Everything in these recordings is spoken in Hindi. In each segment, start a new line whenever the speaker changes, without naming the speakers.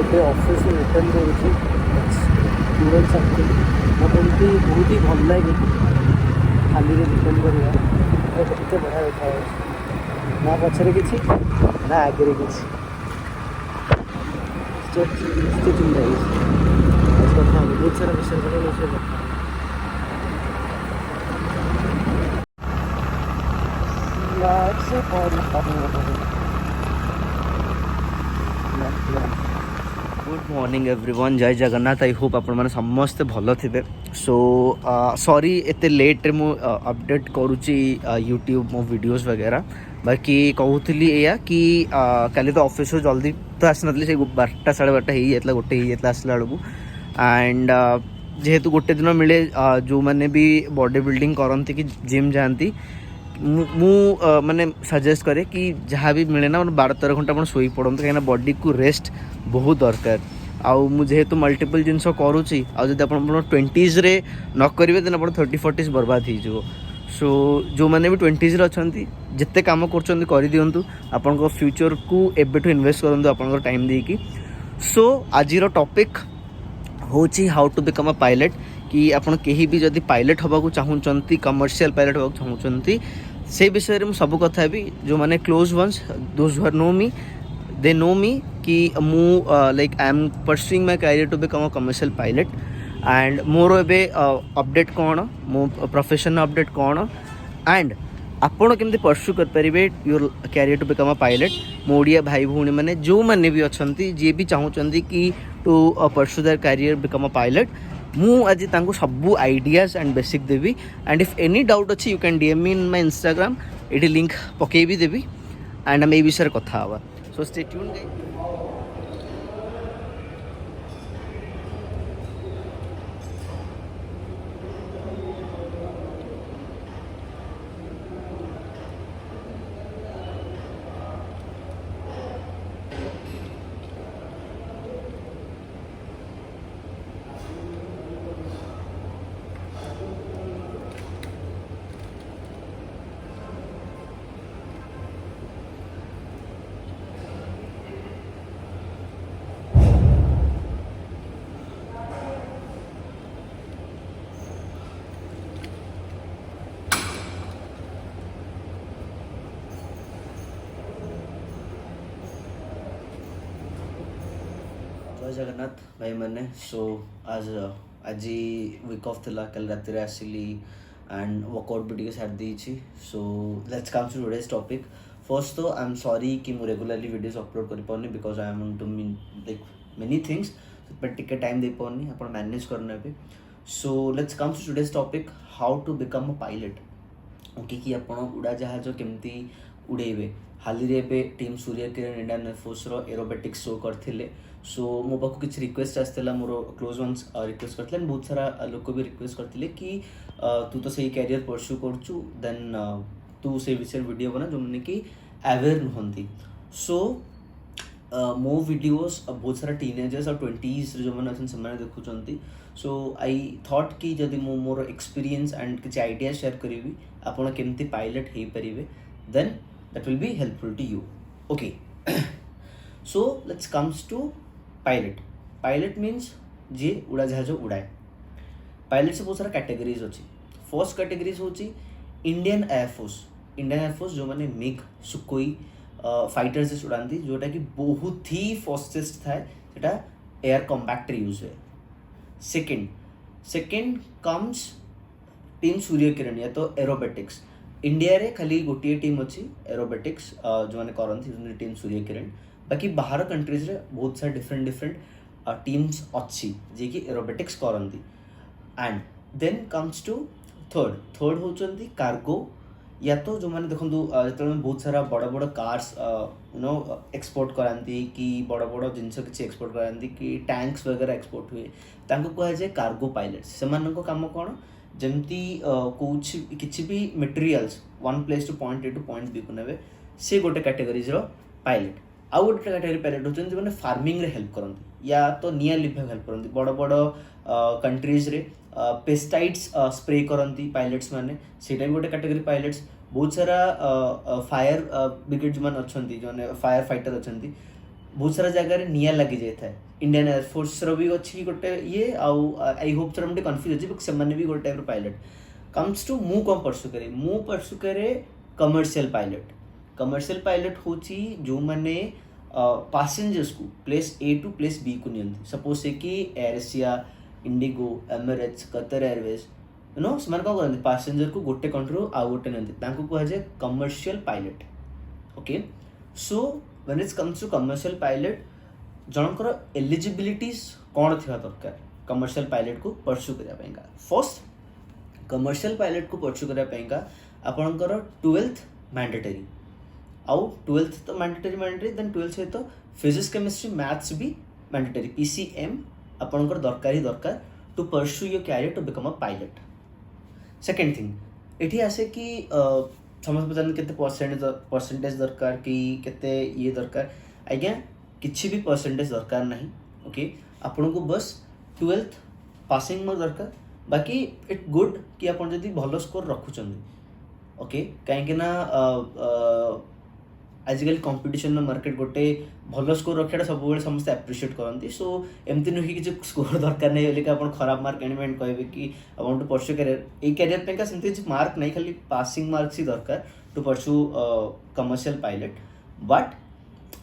ଏବେ ଅଫିସରୁ ରିଟର୍ନ କରୁଛି ଷ୍ଟୁଡେଣ୍ଟ ସାର୍କିଲ୍। ମୋତେ ଏମିତି ବହୁତ ହି ଭଲ ଲାଗେ ଖାଲିରେ ରିଟର୍ନ କରିବା। କେତେ ବଢ଼ିଆ ଦେଖାଯାଉଛି, ନା ପଛରେ କିଛି ନା ଆଗରେ କିଛି, ଚିନ୍ତା ହେଇଛି। କଥା ହେବ ବହୁତ ସାରା ବିଷୟ କଥା। गुड मॉर्निंग एवरीवन, जय जगन्नाथ। आई होप आपण मैंने समस्ते भल थे। सो सॉरी एते लेट मु अपडेट करुच्ची यूट्यूब मो वीडियोस वगैरह। बाकी कहूली या कि काली तो ऑफिस जल्दी तो आसी नी से 12टा 12:30 हो जाता, गोटे हो जाता आसला बेलू। एंड जेहेतु गोटे दिन मिले जो मैंने भी बॉडी बिल्डिंग करती कि जिम जाती, मु माने सजेस्ट करे कि जहाँ भी मिले ना 12-13 घंटा आप शोई पड़ते, कहीं बॉडी को रेस्ट बहुत दरकार। आउ जेहेतु मल्टीपल जिनस करुच्ची, आदि आप 20s रे न करेंगे देन आप 30-40s बर्बाद हो। सो जो मैंने भी 20s रे अच्छा जिते कम कर दिंतु, आपण फ्यूचर को एबेठू इन्वेस्ट करूँ आप टाइम देकी। सो आज टॉपिक होची how to become a pilot. कि आपण कहीं भी जदि पायलट होगा चाहूँगी, कमर्शियल पायलट होगा चाहूँगी, से विषय में सब कथा भी जो मैंने close ones those who know me, they know me कि मु like I am pursuing my career to become a commercial pilot. And more एबे अपडेट कौन, मो प्रोफेशन अपडेट कौन, एंड आपण केमती परस्यू करेंगे your career to become a pilot. मो ओडिया भाई भौणी मैंने जो मैंने भी अच्छा जी भी चाहूँगी कि to pursue their career become a pilot, मु आज तांको सबू आइडियाज एंड बेसिक देवी। एंड इफ एनी डाउट अच्छी you can DM me in my Instagram, ये लिंक पकई भी देवी। एंड आम ए विषय कथा हवा। So stay tuned. जय जगन्नाथ भाई मैंने। सो आज वीक ऑफ थिला, कल रात आसिली एंड वर्कआउट भी सारी देची। So let's come to today's topic. First तो आई एम सॉरी कि मु रेगुलरली वीडियोस अपलोड कर पानी, because I am to mean like many things, but टिके टाइम दे पानी, आप मैनेज करने पे। So let's come to today's topic, how to become a pilot. Okay, कि आप उड़ा जहाज केमती उड़ेबे। हाली रे बे team Surya Kiran Indian air force रो एरोबेटिक्स शो करथिले। सो मो पाखु किछि रिक्वेस्ट आसला, मोर क्लोज वंस रिक्वेस्ट करथिले, बहुत सारा लोक भी रिक्वेस्ट करथिले कि तू तो सही कैरियर परस्यू करछु, देन तू से विषय वीडियो बना जो माने कि अवेयर नहंती। सो मो वीडियोस बहुत सारा टीनेजर्स और 20s जो मैंने अच्छे से देखुंट। सो आई थॉट कि जदि मो मोर एक्सपीरियंस एंड किसी आइडिया शेयर करी आपन केमती पायलट हो पारे, then that will be helpful to you. Okay, so let's comes to pilot. Pilot means जे उड़ा जहाज उड़ाए। पायलट से बहुत सारा कैटेगरीज अच्छी। फर्स्ट कैटेगरीज होची इंडियन एयरफोर्स। इंडियन एयरफोर्स जो मैंने मिग सुकोई फाइटर से उड़ाती, जोटा कि बहुत ही फास्टेस्ट थाए, सेटा एयर कॉम्पैक्टर यूज हुए। सेकेंड कम्स टीम सूर्य किरण या तो एरोबेटिक्स। इंडिया रे खाली गोटे टीम अच्छी एरोबेटिक्स जो मैंने करती टीम सूर्य किरण। बाकी बाहर कंट्रीज रे बहुत सारा डिफरेंट टीम्स अच्छी जे कि एरोबेटिक्स करती। And then comes to third होचंती कार्गो, या तो जो मैंने देखो जो बहुत सारा बड़ बड़ कार्स नो एक्सपोर्ट कराती कि बड़ बड़ जिनस किसी एक्सपोर्ट कराती कि टैंक्स वगैरह एक्सपोर्ट हुए, तांको कहा जाए कार्गो पायलट्स। से काम कौन, जमती कुछ किसी भी materials one place to point A to point B को नेबे, से गोटे कैटेगरीज पायलट। आउ गोटे कैटेगरी पायलट होचन जो मैंने फार्मिंग रे हेल्प करती, या तो निया लिभा हेल्प करती। बड़ बड़ कंट्रीज रे पेस्टाइड्स स्प्रे करती पायलट्स माने, सेटा भी गोटे कैटेगरी पायलट्स। बहुत सारा फायर ब्रिगेड जो मैंने अच्छा जो फायर फाइटर अच्छा बहुत सारा जगह निया लगी जाए इंडियन एयरफोर्स भी अच्छी गोटे ये आई होप थोड़ा मुझे कन्फ्यूज अच्छे से भी गोटे टाइप पायलट कम्स टू मु कौन परसू करे मु परसू करे कमर्शियल पायलट हूँ जो मैंने पैसेंजर्स को place A to place B को नियंती सपोज से कि Air Asia IndiGo Emirates Qatar Airways you know से कौन करते पैसेंजर को गोटे कंट्री आउ गोटे नियंती कहुए commercial pilot okay so when it's comes to commercial pilot जनकर एलिजिबिलिटीज कौन थी दरकार कमर्शियल पायलट को परस्यू करने फर्स्ट कमर्शियल पायलट को परस्यू करने आपणकर 12th मैंडेटरी आउ 12th तो मैंडेटरी देन 12th सहित फिजिक्स केमिस्ट्री मैथ्स भी मैंडेटरी PCM आपणकर दरकार ही दरकार to pursue your career to become a pilot second thing ये आसे कि समस्त पचार के परसेंटेज दरकार कि केते ये दरकार आज्ञा किसी भी परसेंटेज दरकार नहीं ओके आपन को बस 12th पासिंग मार्क दरकार बाकी इट गुड कि आप भल स्कोर रखुंट ओके कहीं आजिकल कंपटीशन मार्केट गोटे भल स्कोर रखा सब समस्त एप्रिशिएट करती सो एमती नुह कि स्कोर दरकार नहीं बोलिक आप खराब मार्क आने कहे कि आप टू परस्यू कैरियर ये कैरियर पे सेमती किसी मार्क नहीं खाली पासिंग मार्क्स ही दरकार to pursue commercial pilot but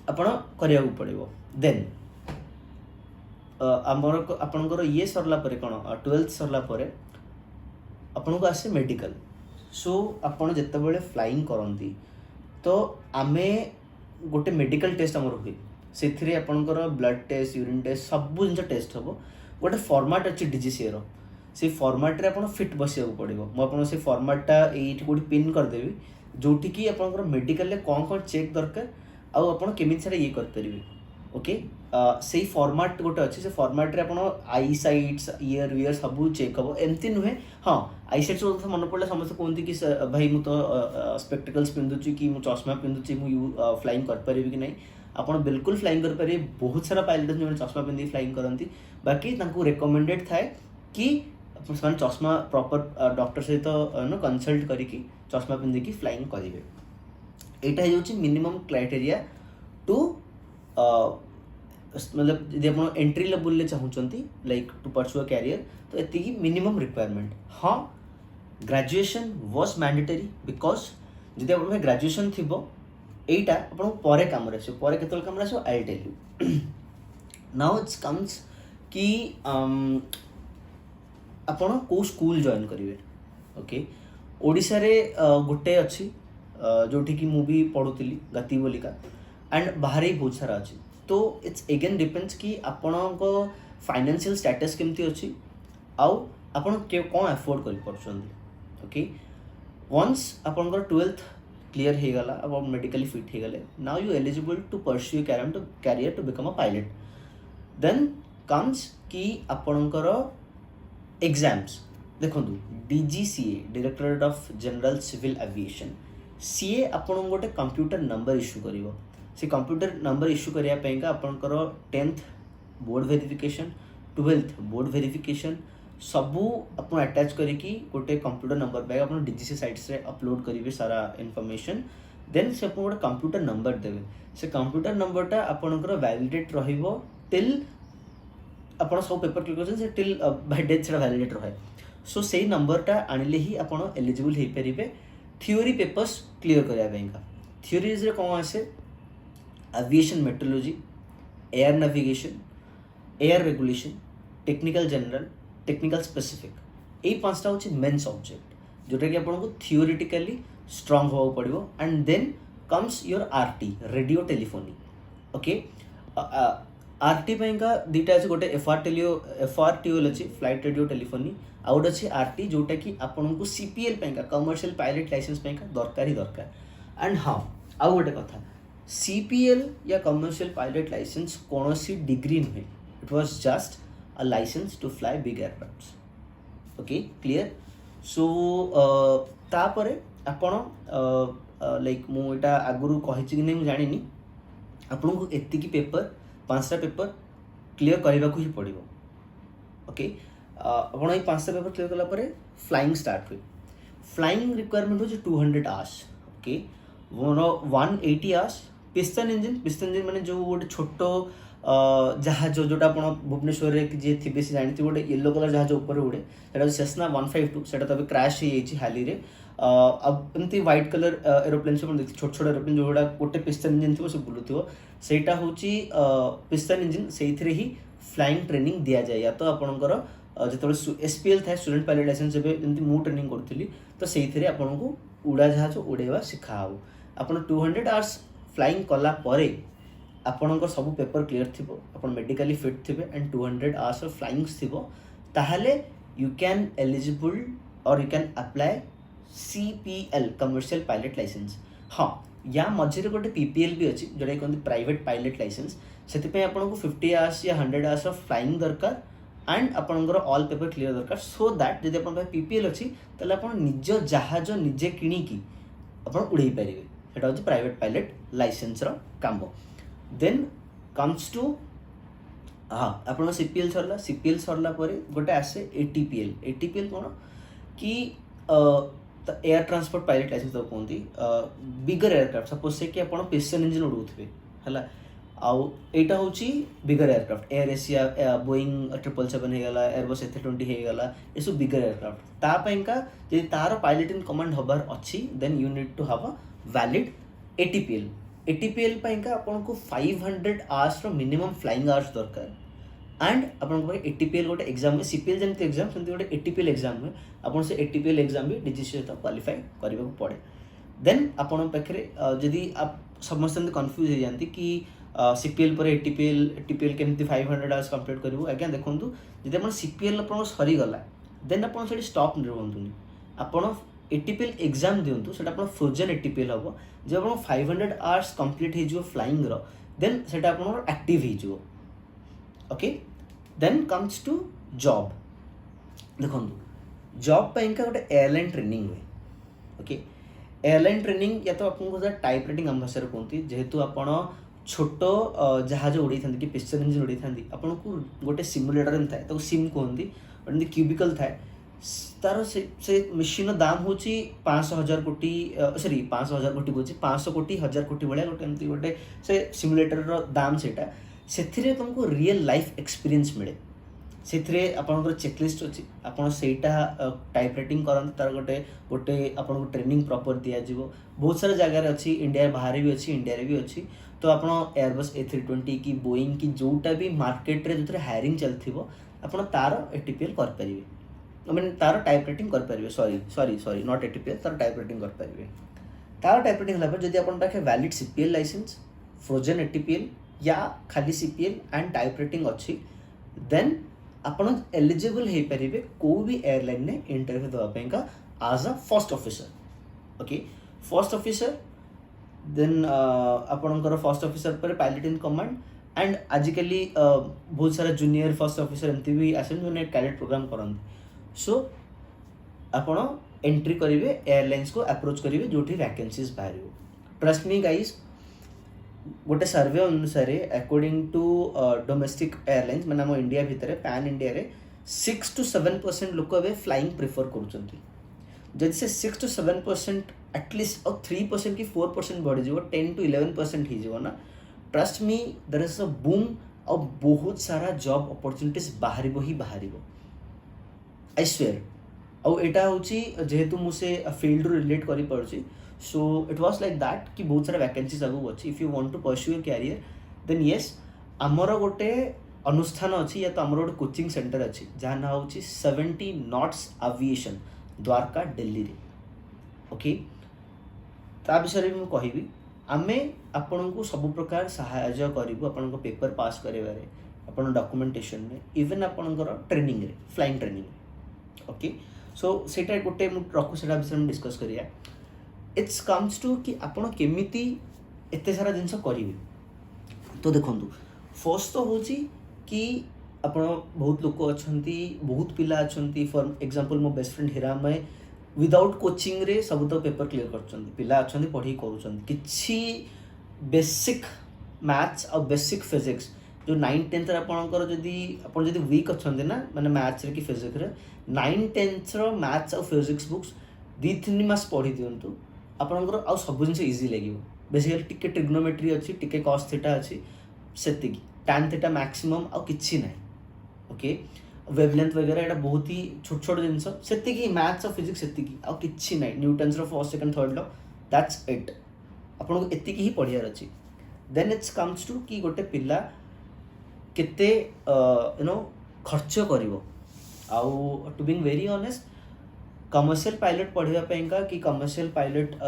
आपण करिया पड़ो देन आमर आपणकर ये सरला परे कौन 12th सरला परे आपन को आसे मेडिकल सो आपन जितेबाला फ्लाइंग करती तो आमे गोटे मेडिकल टेस्ट आमर हुए से आपणकर ब्लड टेस्ट यूरिन टेस्ट सब जिन टेस्ट हम गोटे फॉर्मेट अच्छी DGCA से फॉर्मेट रे आपन फिट बसिया पड़ो मुझे से फॉर्मेटा ये गोटे पिन करदेवी जोटि कि आपणकर मेडिकल कौन कौन चेक दरकार आउ आपन केमी से ये करेंगे ओके से फॉर्मेट गोटे अच्छे से फॉर्मेट रे आपन आई साइट्स ईयर वियर सब चेक हम एमती नुहे हाँ आई साइट्स कथा मन पड़ा समस्त कहते कि भाई मुझे तो स्पेक्टिकल्स पिंधुची कि मुझे चश्मा पिंधुची मुझे फ्लाइंग कर कि नहीं आपन बिल्कुल फ्लाइंग करेंगे बहुत सारा पायलट जो चश्मा पिंधि फ्लाइंग करती बाकी रिकमेंडेड थाए कि चश्मा प्रॉपर डॉक्टर सहित कंसल्ट करके चश्मा पिंधिकी फ्लाइंग करेंगे यहाँ हूँ मिनिमम क्राइटेरिया टू मतलब यदि आप एंट्री लेवल चाहूँगी like to pursue a career तो ये मिनिमम रिक्वायरमेंट हाँ ग्रेजुएशन वाज मैंडेटरी बिकॉज जब आप ग्रेजुएशन थी यहीटा आप कम केत कम I tell you now it's comes कि आपण को स्कूल जॉइन करेंगे ओके ओडिशा रे गोटे अच्छी जोठी कि मुझे पढ़ुली गति बोलिका एंड बाहर ही बहुत सारा अच्छी तो इट्स एगेन डिपेंड्स कि आपण फाइनेंशियल स्टेटस केमती अच्छी आउ आपण कौन एफोर्ड कर ओके वंस आपणकर 12th क्लीयर हो गला अब मेडिकली फिट हो गले now you eligible to pursue career to become a pilot then comes कि आपणकर एग्जाम्स देखो DGCA directorate of general civil aviation CA आपन गोटे कंप्यूटर नंबर इश्यू करिवो से कंप्यूटर नंबर इश्यू करिया पेंका आपनकर 10th board verification 12th board verification सबू अपन अटैच करिकी गोटे कंप्यूटर नंबर पे अपन DGCA साइट्स रे अपलोड करिवे सारा इनफॉरमेशन देन से अपन गोटे कंप्यूटर नंबर देवे से कंप्यूटर नंबरटा आपनकर वैलिडेट रहिबो टिल अपन सब पेपर क्लिक करछन से टिल बाय डेट से वैलिडेट रहे सो से नंबरटा आनिले ही अपन एलिजिबल हे परिबे थ्योरी पेपर्स क्लियर करने थ्योरीज रे कौन आसे aviation metrology air navigation air regulation technical general technical specific यही पांचटा हूँ मेन सब्जेक्ट जोटा कि आपको थियोरिटिकली स्ट्रांग होगा पड़ो and then comes your RT radio telephony okay RT का दुटा अच्छे गोटे FRTO अच्छी फ्लाइट रेडियो टेलीफोनी आउ गोटे अच्छे RT जोटा कि आपको CPL का कमर्शियल पायलट लाइसेंस दरकार ही दरकार एंड हाँ आउ गोटे कथा CPL या कमर्शियल पायलट लाइसेंस कौन सी डिग्री नुहे it was just a licence to fly big aircrafts okay clear so तापरे आपण लाइक मुझा आगुरी कही कि नहीं जानी आपन को एतिकी पेपर 5टा पेपर क्लियर करने को ही पड़ो ओके आप 5टा पेपर क्लियर कला फ्लाइंग स्टार्ट हुए फ्लाइंग रिक्वायरमेंट हो 200 hours okay more 180 hours piston engine माने जो गोटे छोट जहाज जोटा आप भुवनेश्वर जी थे से जानते गोटे येलो कलर जहाज ऊपर उड़े सेटा सेस्ना 152 सेटा तो क्रैश हो हाली रे अब एमती व्हाइट कलर एरोप्लेन से देखते छोट छोट एरोप्लेन जो गोटे पिस्टन इंजिन थी बुलूथिव सेटा हूँ पिस्टन इंजिन से ही फ्लाइंग ट्रेनिंग दि जाए या तो आपंकर जो SPL था स्टूडेंट पायलट लाइसेंस जब मु ट्रेनिंग करी तो से आपको उड़ा जहाज उड़ेवा शिखा आप 200 आवर्स फ्लाइंग कला परे आपणकर सब पेपर क्लीयर थी आप मेडिकली फिट थे एंड 200 आवर्स ऑफ फ्लाइंग थी ताहले यू कैन एलिजिबल और you can apply CPL commercial pilot licence हाँ या मझे गोटे PPL भी अच्छी जोटा कहते प्राइवेट पायलट लाइसेंस से आपको 50 आवर्स या 100 आवर्स ऑफ फ्लाइंग दरकार एंड आपंकर ऑल पेपर क्लीयर दरकार सो दैट जब आप PPL अच्छी ताले आप निज जहाज निजे किणिकी आप उड़े पारे सेटा हूँ प्राइवेट पायलट लाइसेंस काम देन कम्स टू हाँ आप CPL सरला CPL सरला गोटे आसे ATPL कौन कि एयर ट्रांसपोर्ट पायलट लाइसेंस तो कहते बिगर एयरक्राफ्ट सपोज से कि आप पिस्टन इंजिन उड़ाऊे है आउ एटा हूँ bigger aircraft Air Asia Boeing 777 होगला एयरबस A320 होगला ये सब बिगर एयरक्राफ्ट तापाइका यदि तार पायलट इन कमांड हबार अच्छी then you need to have a valid ATPL पाइका आपको 500 आवर्स मिनिमम फ्लाइंग आवर्स दरकार एंड आपको ATPL गोटे एग्जाम में CPL जमी एग्जाम सेमती गोटे ATPL एग्जाम में आप से ATPL एग्जाम भी DGC सहित क्वालिफाई करने पड़े देन आपण पाखे जदि आप समस्त कन्फ्यूज हो जाती कि CPL पर ATPL केमती 500 आवर्स कंप्लीट करूँ आज्ञा देखूँ जब आप CPL आप सरीगला देन आप स्टॉप रुहतुनि आप ATPL एग्जाम दिंतु से फ्रोजन ATPL हम जब आप 500 आवर्स कंप्लीट हो फ्लाइंग देन से एक्टिव हो okay then comes to job देखो जॉब पाइंका गोटे एयरलाइन ट्रेनिंग हुए ओके एयरलाइन ट्रेनिंग या तो आपको टाइप राइटिंग आम भाषा कहते जेहेतु आपण छोट जहाज उड़े था कि पिस्टन इंजिन उड़े था आपको गोटे सिमुलेटर था तो सिम कहती गोटे क्यूबिकल थाए तार से मेसीन दाम हूँ 500,000 कोटी सॉरी 500,000 कोटी कहे 500 कोटी 1000 कोटी भाया गोटे एमती गोटे से सिमुलेटर दाम सेटा से तुमको रियल लाइफ एक्सपीरियंस मिले से आपंकर चेकलिस्ट अच्छी आपटा टाइप राइटिंग करते तार गोटे गोटे आपको ट्रेनिंग प्रॉपर दिज्व बहुत सारा जगार अच्छी इंडिया बाहर भी अच्छी इंडिया भी अच्छी तो आप एयरबस A320 की बोइंग की जोटा भी मार्केट रे जो हायरिंग चलती आप तार ATPL करें मीन तार टाइप राइटिंग करेंगे सॉरी नॉट ATPL तार टाइप राइटिंग करेंगे तार टाइप राइटिंग है जब आप पाखे valid CPL licence frozen ATPL या खाली CPL एंड टाइप राइटिंग अच्छी देन आपन एलिजिबल हो पारे को भी एयरलाइन ने इंटरव्यू देवाई आज a first officer okay first officer then आपणकर फर्स्ट ऑफिसर पर पायलट इन कमांड एंड आजिकली बहुत सारा जूनियर फर्स्ट ऑफिसर एमती भी आस कैडेट प्रोग्राम करते सो आपण एंट्री करेंगे एयरलाइंस को अप्रोच करेंगे जो वैकेंसीज बाहर ट्रस्ट मी गाइज गोटे सर्वे अनुसार अकॉर्डिंग टू डोमेस्टिक एयरलाइंस मैंने आम इंडिया भितर पैन इंडिया रे 6 to 7% लोक ए फ्लाइंग प्रिफर कर से 6 to 7% एटलिस्ट और 3% कि 4% बढ़ 10 to 11% हो ना trust me there is a boom और बहुत सारा जॉब अपॉर्चुनिटीज बाहर ही बाहर आई स्वेयर और यहाँ हूँ जेहेतु मुझे फील्ड रिलेट कर पार्टी so it was like that कि बहुत सारा वैकेंसीज आगू अच्छी if you want to pursue your career then yes आमर गोटे अनुष्ठान अच्छी या तो आमर गोटे कोचिंग सेंटर अच्छी जहाँ ना हूँ 70 नॉट्स एविएशन द्वारका दिल्ली रे ओके ता विषय भी मुझे कहबी आमे आपन को सब प्रकार सहायता करूँ आपन पेपर पास करेबारे आपन डॉक्यूमेंटेशन में इवन आपनकर ट्रेनिंग रे फ्लाइंग ट्रेनिंग ओके सो सेटा गोटे रखू से विषय में डिस्कस करिया इट्स कम्स टू कि आपण केमिति एते सारा जिनस करेंगे तो देखो फर्स्ट तो हूँ कि आपण बहुत लोक अच्छा बहुत पिला अच्छा फॉर एग्जांपल मो बेस्ट फ्रेंड हिरामय विदाउट कोचिंग रे सब तो पेपर क्लीयर कर पिला अच्छा पढ़ी कर बेसिक मैथ्स और बेसिक फिजिक्स जो 9th-10th आपंकर जदि वीक अच्छा ना मैंने मैथ्स कि फिजिक्स रे 9th-10th मैथ्स और फिजिक्स बुक्स 2-3 मास पढ़ी दिंतु आपंकर आ सब जिन इजी लगे बेसिकली टिके ट्रिग्नोमेट्री अच्छी टिके कॉस थीटा अच्छी सेतिकी tan थीटा मैक्सिमम आ किछि नाही ओके वेवलेंथ वगैरह एटा बहुत ही छोट छोट जिनस सेतिकी मैथ्स और फिजिक्स सेतिकी आ किछि नाही न्यूटन्स रो first second third law that's it आपन को एतिकी ही पढियार अछि देन इट्स कम्स टू कि गोटे पिला केते यू नो खर्च करिवो आउ to being very honest commercial pilot पढ़िया पेंका कि कमर्शियल पायलट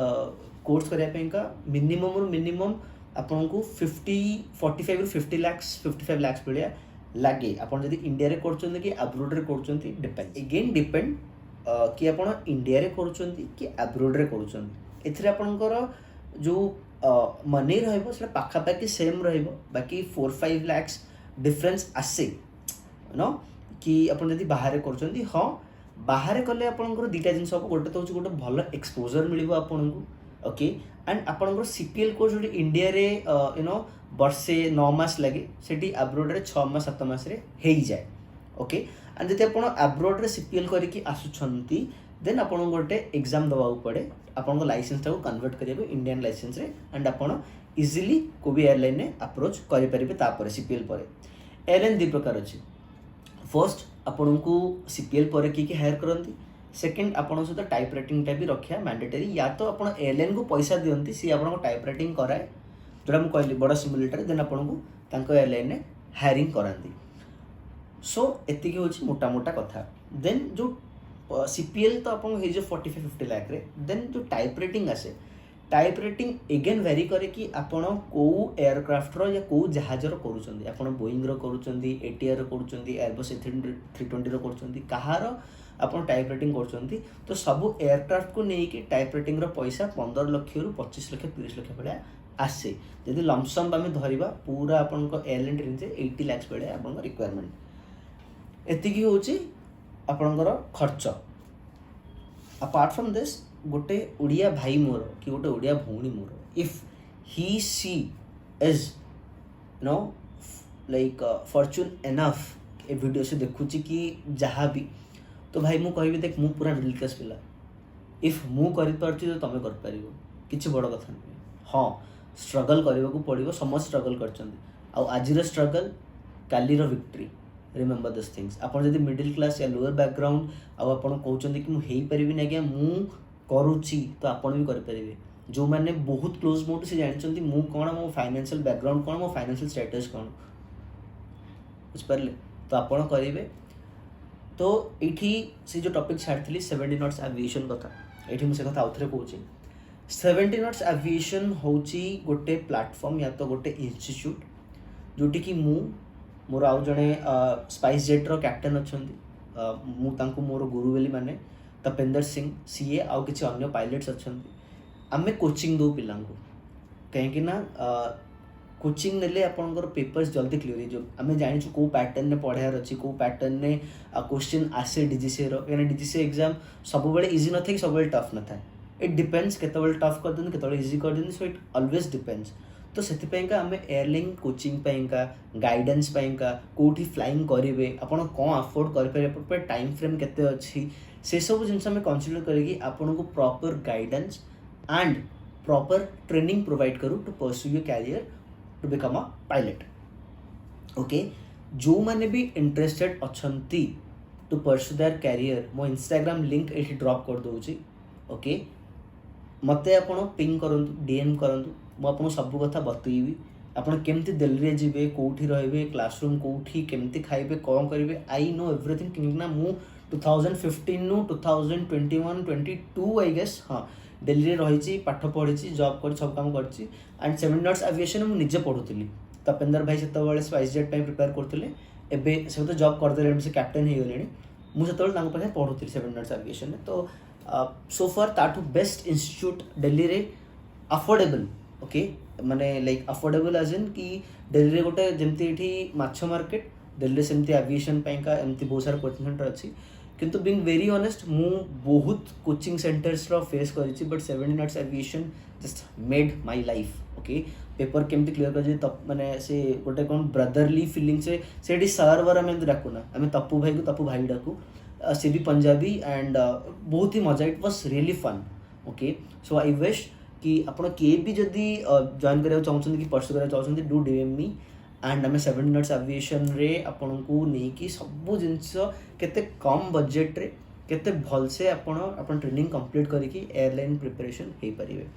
कोर्स करिया पेंका मिनिमम आपन को 45 ରୁ 50 लाख 55 लाख भलिया लागे आपन जदि इंडिया रे करचोंती कि अब्रोड रे करचोंती डिपेंड अगेन डिपेंड कि आपन इंडिया रे करचोंती कि अब्रोड रे करचोंती एथरे आपनकर जो मनी रहइबो सेटा पाखा पाखी सेम रहइबो बाकी 4-5 लाख डिफरेंस आसे नो कि आपन जदि बाहर करचोंती हां बाहर कले आपनकर दुटा जिनस सब गोटे तो गोटे भल एक्सपोजर मिलिबो आपनको ओके एंड आपनकर सीपीएल कोर्स जो इंडिया रे यू नो वर्षे 9 मास लगे सेठी अब्रोड रे 6 मास 7 मास रे हेई जाए ओके एंड जति आपन अब्रोड रे सीपीएल करिकि आसुछंती देन आपन गोटे एग्जाम दबाउ पड़े आपन लाइसेंस टाको कन्वर्ट करिबे इंडियन लाइसेंस रे एंड आपन इजीली को भी एयरलाइन ने अप्रोच करि परिबे तापर सीपीएल परे एयरलाइन दि प्रकार अछि फर्स्ट आपन को सीपीएल पर की हायर करंती सेकंड आपन सहित टाइप राइटिंग टा भी रखिया मैंडेटरी या तो आपन एयरलाइन को पैसा दियंती सी आपन को टाइप राइटिंग कराए जोड़ा हम कहली बड़ा सिमुलेटर देन आपन को तांको एयरलाइन ने हायरिंग करांती सो एतिकी होची मोटा मोटा कथा देन जो सीपीएल तो आपन हे जो 45-50 लाख रे देन जो टाइप राइटिंग आसे टाइप राइटिंग अगेन वेरी करे कि आपण को एयरक्राफ्ट रो या को जहाज रो करूचंदी आपण बोइंग रो करूचंदी एटीआर रो करूचंदी एयरबस A320 रो करूचंदी कहार आपण टाइप राइटिंग करूचंदी तो सब एयरक्राफ्ट को नै कि टाइप राइटिंग रो पैसा 15 लाख रु 25 लाख 30 लाख भलिया आसे यदि लमसम आमे धरिबा पूरा आपण को एयरलाइन रेंज 80 लाख भलिया आपण को रिक्वायरमेंट एतिकी होची आपण खर्च अपार्ट फ्रॉम दिस गोटे ओडिया भाई मोर कि गोटे ओडिया भौणी मोर if he she is no like fortune enough a video से देखुची कि जहाँ भी तो भाई मु कहबी देख मु पूरा मिडिल क्लास पिला इफ मु करि परची तो तमे कर परिबो किछि बड़ कथा नै हां स्ट्रगल करबा को पड़िबो समस्त स्ट्रगल करचंदी आ आजिर स्ट्रगल कालीर विक्ट्री रिमेंबर दिस थिंग्स आपण जदि मिडिल क्लास या लोअर बैकग्राउंड आ आपण कहउचंदी कि मु हेई परिबी नै गया मु करूची तो आपण भी कर परिबे जो माने बहुत क्लोज मोट से जानचंती मु कोन मो फाइनेंशियल बैकग्राउंड कोन मो फाइनेंशियल स्टेटस कोन बुझ परले तो आपण करिवे तो एठी से जो टॉपिक छाड़थली 70 नॉट्स एविएशन कथा एठी मु से कथा आउथरे कहूची 70 नॉट्स एविएशन होची गोटे प्लेटफॉर्म या तो गोटे इंस्टीट्यूट जोटी कि मु मोर आउ जणे स्पाइस जेट रो कैप्टन अछंती मु तांको मोर गुरु बेली माने तपेंद्र सिंह सीए आउ किसी अन्य पायलट्स अच्छे आम कोचिंग दो पिला कहीं ना कोचिंग नेले आपनकर पेपर्स जल्दी क्लियर हो आम जानी कौ पैटर्न ने पढ़ार अच्छी कौ पैटर्न ने क्वेश्चन आसे डीजीसी कहीं डीजीसी एग्जाम सब बड़े इजी न था सब टफ न था इट डिपेंड्स केत टफ कर दिन केत इजी कर दिन सो इट ऑलवेज डिपेंड्स तो से आम एयरलाइन कोचिंग पाइंका गाइडेंस पाइंका कोठी फ्लाइंग करेंगे आपड़ कौन अफोर्ड करेंगे टाइम फ्रेम केते अच्छी से सब जिन कनसीडर करके आपन को proper guidance and proper training provide करूँ to pursue your career to become a pilot okay जो मैंने भी इंटरेस्टेड अच्छी टू परस्यू देयर कैरियर मो इंस्टाग्राम लिंक ये ड्रॉप कर दूसरी ओके मते आपण पिंग करंतु डीएम करंतु मु आपन सब कथा बतईबी आपण केमती दिल्ली रे जिवे कोठी रहबे क्लासरूम कोठी केमती खाइबे कोन करिवे आई नो एवरीथिंग किना मु 2015 नु 2021 22 आई गेस हाँ दिल्ली रे रही पाठ पढ़ी जॉब कर सब काम करची एंड 7 नॉट्स एविएशन मु निजे पढुतली तपेंद्र भाई सेतबेले स्पाइस जेट टाइम प्रिपेयर करथिले एबे से तो जॉब कर देले से कैप्टन हे गलेनी मु सेतबेले तांको पाखे पढुतली 7 नॉट्स एविएशन तो सो फार ताठू बेस्ट इंस्टीट्यूट दिल्ली रे अफोर्डेबल ओके माने लाइक अफोर्डेबल एज इन कि दिल्ली रे गोटे जेमती एठी माछ मार्केट दिल्ली सेमती एविएशन पाइंका एमती बहुत सारा कोचिंग सेंटर अच्छी किंतु बीइंग वेरी ऑनेस्ट मु बहुत कोचिंग सेंटर्स रो फेस करिछि but 7 Knots Aviation just made my life okay paper केमती क्लियर कर तब माने से गोटे कोन ब्रदरली फीलिंग से सेठी सर्वर हमें डाकुना हमें तप्पू भाई डाकू से भी पंजाबी एंड बहुत ही मजा it was really fun okay so I wish कि आपण किए भी जदि जॉइन करा चाहते कि परस्यू करा चाहते डू डीएम मी एंड आम 7 मिनट्स एविएशन रे आपन को नहीं कि सब जिनस केते कम बजेट रे केते भल से आपण ट्रेनिंग कंप्लीट करिकी एयरलाइन प्रिपरेशन हे परिवे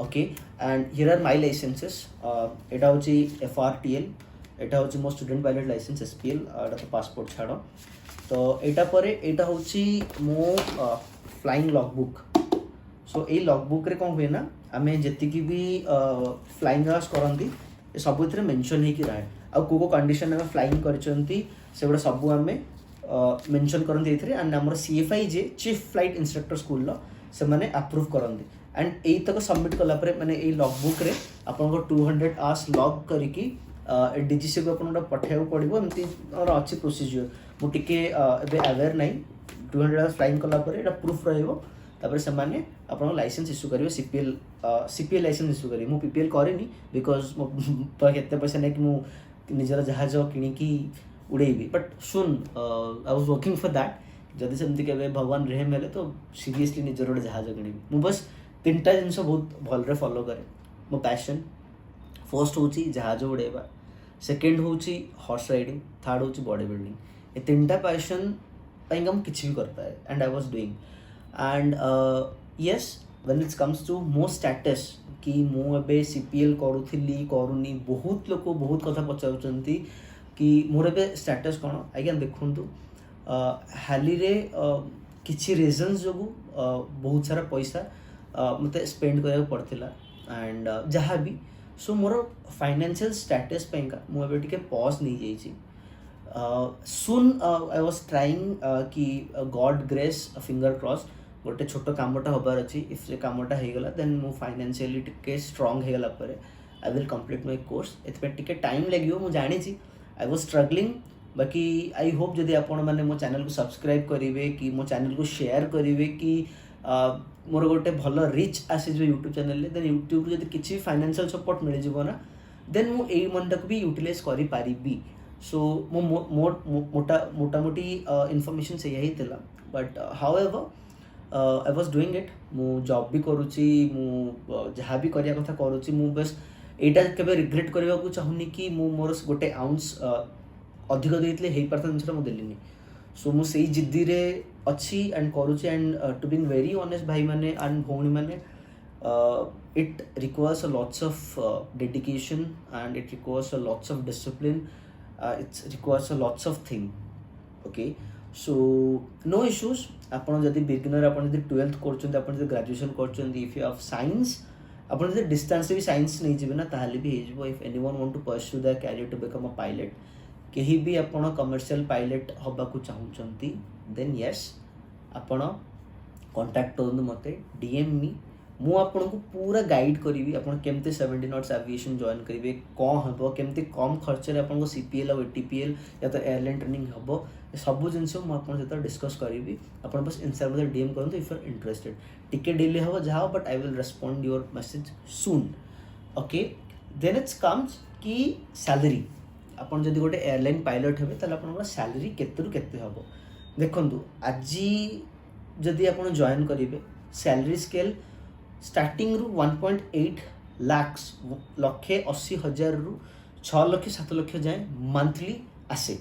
okay and here are my licences एटा होची एफआरटीएल एटा होची मो स्टूडेंट पायलट लाइसेंस एसपीएल एटा तो पासपोर्ट छाड़ तो एटा परे एटा होची मो फ्लाइंग लॉगबुक सो ए लॉगबुक रे कोन हुए ना आमे जेतिकी भी फ्लाइंग आवर्स करंती सब मेंशन हो रहा आ को कंडीशन में फ्लाइंग करचंती से गुड़ा सब आम मेंशन करंती एथरे एंड हमर सीएफआई जे चीफ फ्लाइट इंस्ट्रक्टर स्कूल लो से माने अप्रूव करंती एंड एई तक सबमिट कला परे माने ए लॉगबुक रे आपन को 200 आवर्स लॉग करिकी डीजीसी को आपन पठाइबो पड़िबो एमती और अच्छी प्रोसीजर मु टिके एबे अवेयर नै 200 आवर्स फ्लाइंग कला परे एटा प्रूफ रहइबो तापर से माने आपन लाइसेंस इश्यू करिवे सीपीएल लाइसेंस इश्यू करी मु पीपीएल करेनी बिकॉज मो तो केते पैसा नै कि मु निजर जहाज किनी की उड़ेबी but soon I was working for that जदि सेमती केबे भगवान रहे मेले तो सीरियसली निजर गोटे जहाज किनिबी मु बस तीनटा जिनस बहुत भल रे फॉलो करे मो पैशन फर्स्ट होची जहाज उड़ेबा सेकंड होची हॉर्स राइडिंग थर्ड होची बॉडी बिल्डिंग ए तीनटा पैशन पई हम किछि भी करता है and I was doing and yes when it comes to मो status कि मु एबे सीपीएल करूथिली करूनी बहुत लोक बहुत कथा पचाउचंती कि मोर एबे स्टेटस कोन आई कैन देखंतु हाली रे किछि रीजंस जोगु बहुत सारा पैसा मते स्पेंड करया पड़थिला एंड जहाँ भी सो मोर फाइनेंशियल स्टेटस पेंका मु एबे टिके पॉज नहीं जाईची सुन आई वाज ट्राइंग कि गॉड ग्रेस फिंगर क्रॉस गोटे छोट कामटा हबार अच्छी इफ से कामटा हो गला देन मु फाइनेंशियली टिके स्ट्रांग हो गला परे I will complete my course एतपे टिके टाइम लागियो मु जानि छी आई वाज स्ट्रगलिंग बाकी आई होप जदि आपण माने मो चैनल को सब्सक्राइब करिवे कि मो चैनल को शेयर करिवे कि मोर गोटे भल रिच आसे जो यूट्यूब चैनल देन यूट्यूब जदि किछि फाइनेंशियल सपोर्ट मिल जिवो ना देन मु एई मनटा को भी यूटिलाइज करि पारिबी सो मो मोटा मोटी इन्फॉर्मेशन से यही थिला but however I was doing it मु जॉब भी करूची मु जहाँ भी करिया कथा करूची मु बस एटा केबे रिग्रेट करबा को चाहुनी कि मु मोर गोटे आउंस अधिक देइतले हेई परता जिनसटा मु देलिनी सो मु सेई जिद्दी रे अच्छी एंड करूची and to being very honest भाई माने एंड भौणी माने it requires a lots of dedication and it requires a lots of discipline it requires a lots of thing okay so no issues आपण जदि बिगिनर आपण जदि 12th करछन आपण जदि ग्रेजुएशन करछन इफ यू हैव साइंस आपण जदि डिस्टेंस से भी साइंस नहीं जिवे ना ताहाले भी हे जिवो if anyone want to pursue the career to become a pilot केही भी आपण कमर्शियल पायलट हबा को चाहुचंती देन यस आपण कांटेक्ट करनु मते डीएम मी मु आपन को पूरा गाइड करी आपन केमते 70 नॉट्स एविएशन जॉइन करिवे कोन हबो केमते कम खर्च रे आपन को सीपीएल और एटीपीएल या तो एयरलाइन ट्रेनिंग हबो सब जिनस मु आपन सहित डिस्कस करी आपन बस इंस्टाग्राम में डीएम करन इफ यू आर इंटरेस्टेड टिके डिले हबो जाओ but I will respond your message soon okay then it's comes कि सैलरी आपन जदी गोटे एयरलाइन पायलट हेबे तले आपन सैलरी केतेरु केते हबो देखंतु आजी जदी आपन जॉइन करिवे सैलरी स्केल स्टार्टिंग रु 1.8 लाख लक्षे 80,000 रु 6 लाख 7 लाख जाए मंथली आसे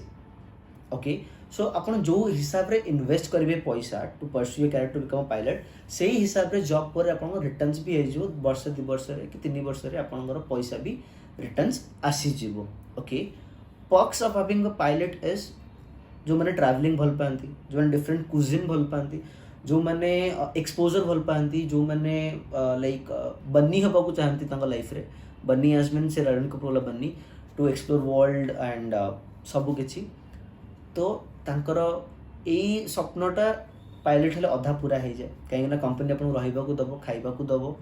ओके सो आपन जो हिसाब रे इन्वेस्ट करिवे पैसा to pursue career to become pilot सेही हिसाब रे जॉब पर आपन रिटर्न्स भी हे जो वर्ष 2 वर्ष रे कि 3 वर्ष रे आपन पैसा भी रिटर्न्स आसी जीवो okay perks of having a pilot is जो माने ट्रैवलिंग भल पांती जो माने डिफरेंट कुजिन भल पांती जो मैंने एक्सपोजर भल पाती जो मैंने लाइक बन्नी हवा को चाहती लाइफ रे बन्नी आजमिन से रणबीर कपूर वाला बन्नी टू एक्सप्लोर वर्ल्ड एंड सबू किछि तो तांकर एई स्वप्नटा पायलट हेले अधा पूरा हो जाए कहीं कंपनी आपन रहिबा को दबो खाइबा को दबो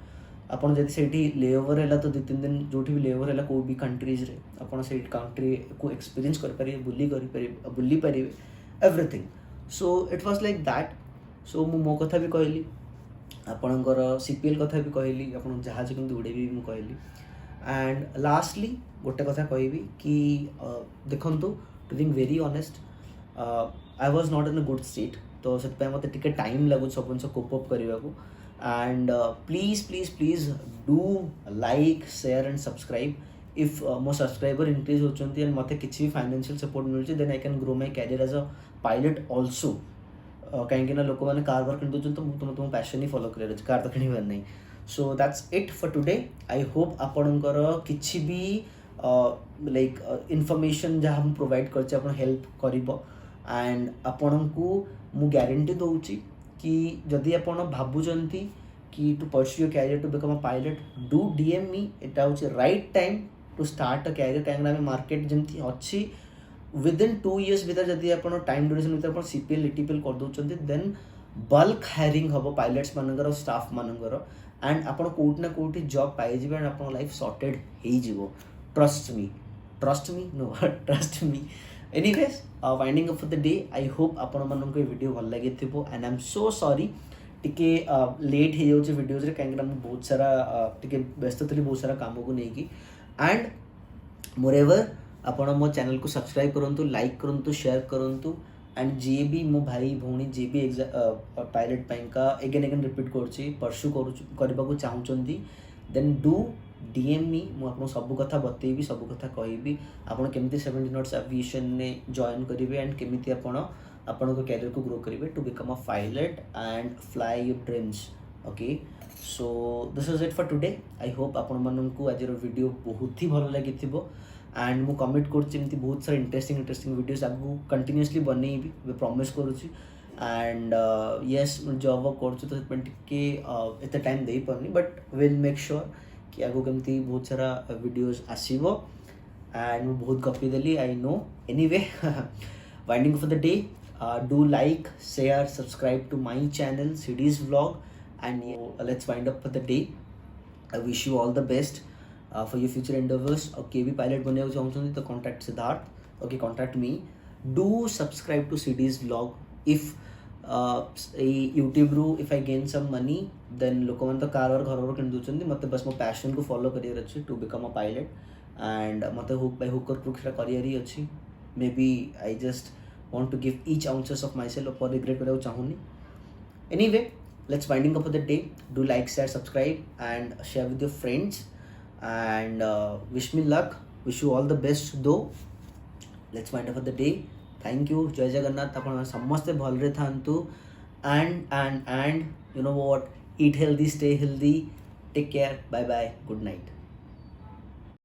आपन जदि सेठी लेओवर हैला तो 2-3 दिन जोठी भी लेओवर हैला को भी कंट्रीज रे आपन से कंट्री को एक्सपीरियंस कर पारे बुली पारे everything so it was like that so मो कथा भी कहली आपणकर सीपीएल कथा भी कहली आप जहाज केमती उड़ेबी भी कहली एंड लास्टली गोटे कथा कहबी कि देखंतु to being very honest I was not in a good state तो से मते टिके टाइम लागु सब जिन कोप अप करने को and please do like share and subscribe. If ମୋ subscriber increase होचंती and ମୋତେ କିଛି ବି financial support ମିଳୁଛି then I can grow my career as a pilot also. କାହିଁକି ନା ଲୋକମାନେ କାର ବାର କିଣି ଦେଉଛନ୍ତି, ତ ମୁଁ ତୁମ ପ୍ୟାସନ୍ ହିଁ ଫଲୋ କରିବାର ଅଛି, କାର ତ କିଣିବାର ନାହିଁ. Show that's eat for today. I Hope ଆପଣଙ୍କର କିଛି ବି ଲାଇକ୍ ଇନଫର୍ମେସନ୍ ଯାହା ମୁଁ ପ୍ରୋଭାଇଡ଼ କରିଛି ଆପଣ ହେଲ୍ପ କରିବ. ଆଣ୍ଡ ଆପଣଙ୍କୁ ମୁଁ ଗ୍ୟାରେଣ୍ଟି ଦେଉଛି କି ଯଦି ଆପଣ ଭାବୁଛନ୍ତି କି to pursue your career to become a pilot, do DM me. ଏଇଟା ହେଉଛି right time to start a career. କାହିଁକିନା ଆମେ ମାର୍କେଟ ଯେମିତି ଅଛି within 2 years ଭିତରେ ଯଦି ଆପଣ ଟାଇମ୍ ଡ୍ୟୁରେସନ୍ ଭିତରେ ଆପଣ CPL ETPL କରିଦେଉଛନ୍ତି ଦେନ୍ ବଲ୍କ ହାୟରିଂ ହେବ ପାଇଲଟ୍ସ ମାନଙ୍କର, ଷ୍ଟାଫ୍ ମାନଙ୍କର, ଆଣ୍ଡ ଆପଣ କେଉଁଠି ନା କେଉଁଠି ଜବ୍ ପାଇଯିବେ ଆଣ୍ଡ ଆପଣଙ୍କ ଲାଇଫ୍ ସର୍ଟେଡ୍ ହେଇଯିବ. Trust me no trust me. Anyways winding up for the day. I hope ଆପଣମାନଙ୍କୁ ଏ ଭିଡ଼ିଓ ଭଲ ଲାଗିଥିବ and I am so sorry ଟିକେ ଲେଟ୍ ହେଇଯାଉଛି ଭିଡ଼ିଓଜରେ, କାହିଁକିନା ମୁଁ ବହୁତ ସାରା ଟିକେ ବ୍ୟସ୍ତ ଥିଲି ବହୁତ ସାରା କାମକୁ ନେଇକି. ଆଣ୍ଡ ମୋରେଭର ଆପଣ ମୋ ଚ୍ୟାନେଲକୁ ସବସ୍କ୍ରାଇବ୍ କରନ୍ତୁ, ଲାଇକ୍ କରନ୍ତୁ, ସେୟାର କରନ୍ତୁ. ଆଣ୍ଡ ଯିଏ ବି ମୋ ଭାଇ ଭଉଣୀ ଯିଏ ବି ପାଇଲଟ୍ ପାଇଁକା ଏଗେନ୍ ରିପିଟ୍ କରୁଛି ପର୍ସ୍ୟୁ କରିବାକୁ ଚାହୁଁଛନ୍ତି ଦେନ୍ ଡୁ DM ମି. ମୁଁ ଆପଣଙ୍କୁ ସବୁ କଥା ବତେଇବି, ସବୁ କଥା କହିବି. ଆପଣ କେମିତି 70 ନଟ୍ସ ଆଭିଏସନରେ ଜଏନ୍ କରିବେ ଆଣ୍ଡ କେମିତି ଆପଣ ଆପଣଙ୍କ କ୍ୟାରିୟରକୁ ଗ୍ରୋ କରିବେ two become a pilot and fly your dreams. Okay, so this is it for today. I Hope ଆପଣମାନଙ୍କୁ ଆଜିର ଭିଡ଼ିଓ ବହୁତ ହି ଭଲ ଲାଗିଥିବ. ଆଣ୍ଡ ମୁଁ କମିଟ୍ କରୁଛି ଏମିତି ବହୁତ ସାରା ଇଣ୍ଟରେଷ୍ଟିଂ ଭିଡ଼ିଓସ୍ ଆଗକୁ କଣ୍ଟିନ୍ୟୁଅସଲି ବନେଇବି, ଏବେ ପ୍ରମିସ୍ କରୁଛି. ଆଣ୍ଡ ୟେସ୍ ମୁଁ ଜବ୍ କରୁଛି ତ ସେଥିପାଇଁ ଟିକେ ଏତେ ଟାଇମ୍ ଦେଇପାରୁନି, ବଟ୍ ୱିଲ୍ ମେକ୍ ସିଓର୍ कि आगो केमती बहुत सारा वीडियोस आसीबो. एंड मैं बहुत गपी देली I know. Anyway winding for the day. Do like share subscribe to my channel Sid's vlog and let's wind up for the day. I wish you all the best for your future endeavours. Okay भी पायलट बनने चाहते तो contact Siddharth. Okay contact me. Do subscribe to Sid's vlog. If YouTube रू if I gain some money then लोक मैंने तो कार और घर किन दूसरी मत बस मो पैशन को फॉलो करियर अच्छे to become a pilot. And मत hook by hook or crook career ही अच्छी. Maybe I just want to give each ounces of myself और रिग्रेट कराया चाहूनी. Anyway let's winding up for the day. Do like share subscribe and share with your friends and wish me luck. Wish you all the best दो. Let's wind up for the day. Thank you. जय जगन्नाथ. आप समस्ते भलरे थांतु and you know what, eat healthy, stay healthy, take care, bye bye, good night.